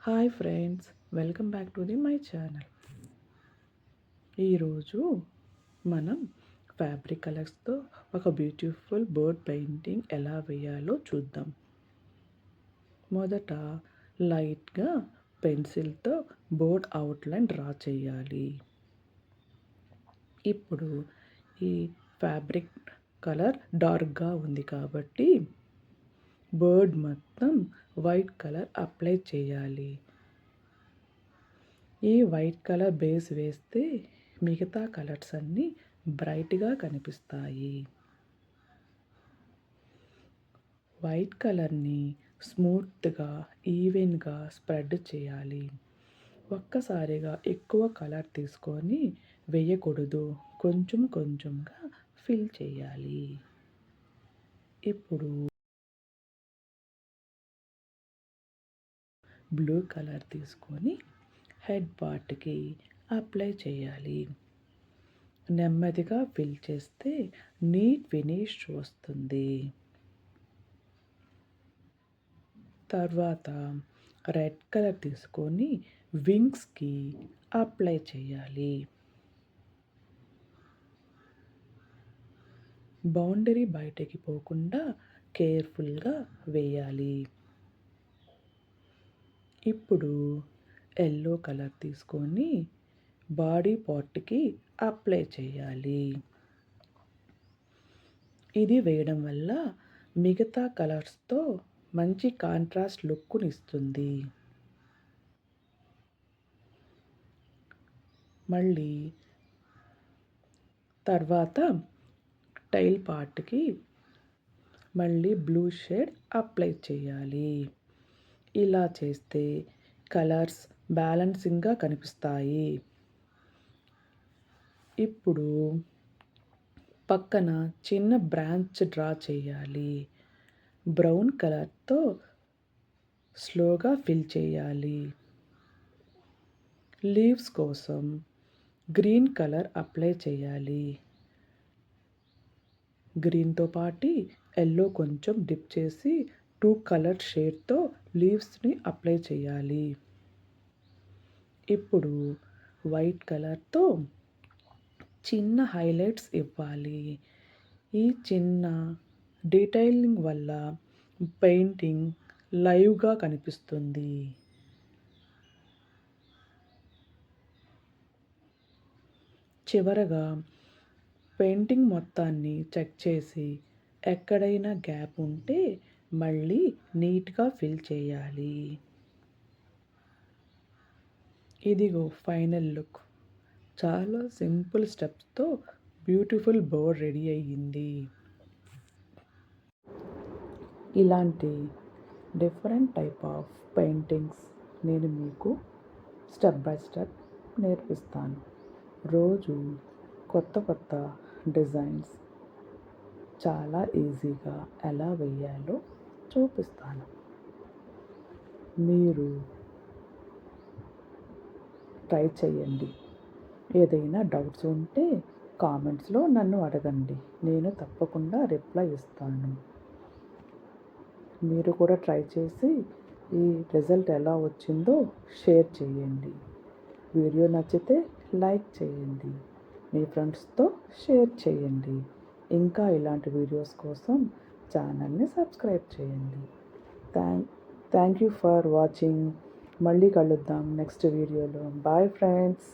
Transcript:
Hi friends, welcome back to my channel. ఈరోజు మనం fabric కలర్స్తో ఒక బ్యూటిఫుల్ బర్డ్ పెయింటింగ్ ఎలా వేయాలో చూద్దాం. మొదట లైట్గా పెన్సిల్తో బర్డ్ అవుట్లైన్ డ్రా చేయాలి. ఇప్పుడు ఈ ఫ్యాబ్రిక్ కలర్ డార్క్గా ఉంది కాబట్టి బర్డ్ మొత్తం వైట్ కలర్ అప్లై చేయాలి. ఈ వైట్ కలర్ బేస్ వేస్తే మిగతా కలర్స్ అన్నీ బ్రైట్గా కనిపిస్తాయి. వైట్ కలర్ని స్మూత్గా ఈవెన్గా స్ప్రెడ్ చేయాలి. ఒక్కసారిగా ఎక్కువ కలర్ తీసుకొని వేయకూడదు, కొంచెం కొంచెంగా ఫిల్ చేయాలి. ఇప్పుడు బ్లూ కలర్ తీసుకొని హెడ్ పార్ట్కి అప్లై చేయాలి. నెమ్మదిగా ఫిల్ చేస్తే నీట్ ఫినిష్ వస్తుంది. తర్వాత రెడ్ కలర్ తీసుకొని వింగ్స్కి అప్లై చేయాలి. బౌండరీ బయటకి పోకుండా కేర్ఫుల్గా వేయాలి. ఇప్పుడు ఎల్లో కలర్ తీసుకొని బాడీ పార్ట్కి అప్లై చేయాలి. ఇది వేయడం వల్ల మిగతా కలర్స్తో మంచి కాంట్రాస్ట్ లుక్ని ఇస్తుంది. మళ్ళీ తర్వాత టైల్ పార్ట్కి మళ్ళీ బ్లూ షేడ్ అప్లై చేయాలి. ఇలా చేస్తే కలర్స్ బ్యాలెన్సింగ్గా కనిపిస్తాయి. ఇప్పుడు పక్కన చిన్న బ్రాంచ్ డ్రా చేయాలి. బ్రౌన్ కలర్తో స్లోగా ఫిల్ చేయాలి. లీవ్స్ కోసం గ్రీన్ కలర్ అప్లై చేయాలి. గ్రీన్తో పాటు ఎల్లో కొంచెం డిప్ చేసి 2 కలర్ షేడ్తో లీవ్స్ని అప్లై చేయాలి. ఇప్పుడు వైట్ కలర్తో చిన్న హైలైట్స్ ఇవ్వాలి. ఈ చిన్న డీటెయిలింగ్ వల్ల పెయింటింగ్ లైవ్గా కనిపిస్తుంది. చివరగా పెయింటింగ్ మొత్తాన్ని చెక్ చేసి ఎక్కడైనా గ్యాప్ ఉంటే మళ్ళీ నీట్గా ఫిల్ చేయాలి. ఇదిగో ఫైనల్ లుక్. చాలా సింపుల్ స్టెప్స్తో బ్యూటిఫుల్ బర్డ్ రెడీ అయ్యింది. ఇలాంటి డిఫరెంట్ టైప్ ఆఫ్ పెయింటింగ్స్ నేను మీకు స్టెప్ బై స్టెప్ నేర్పిస్తాను. రోజు కొత్త కొత్త డిజైన్స్ చాలా ఈజీగా ఎలా వేయాలో చూపిస్తాను. మీరు ట్రై చేయండి. ఏదైనా డౌట్స్ ఉంటే కామెంట్స్లో నన్ను అడగండి, నేను తప్పకుండా రిప్లై ఇస్తాను. మీరు కూడా ట్రై చేసి ఈ రిజల్ట్ ఎలా వచ్చిందో షేర్ చేయండి. వీడియో నచ్చితే లైక్ చేయండి, మీ ఫ్రెండ్స్తో షేర్ చేయండి. ఇంకా ఇలాంటి వీడియోస్ కోసం ఛానల్ని సబ్స్క్రైబ్ చేయండి. Thank you for watching. మళ్ళీ కలుద్దాం నెక్స్ట్ వీడియోలో. Bye friends.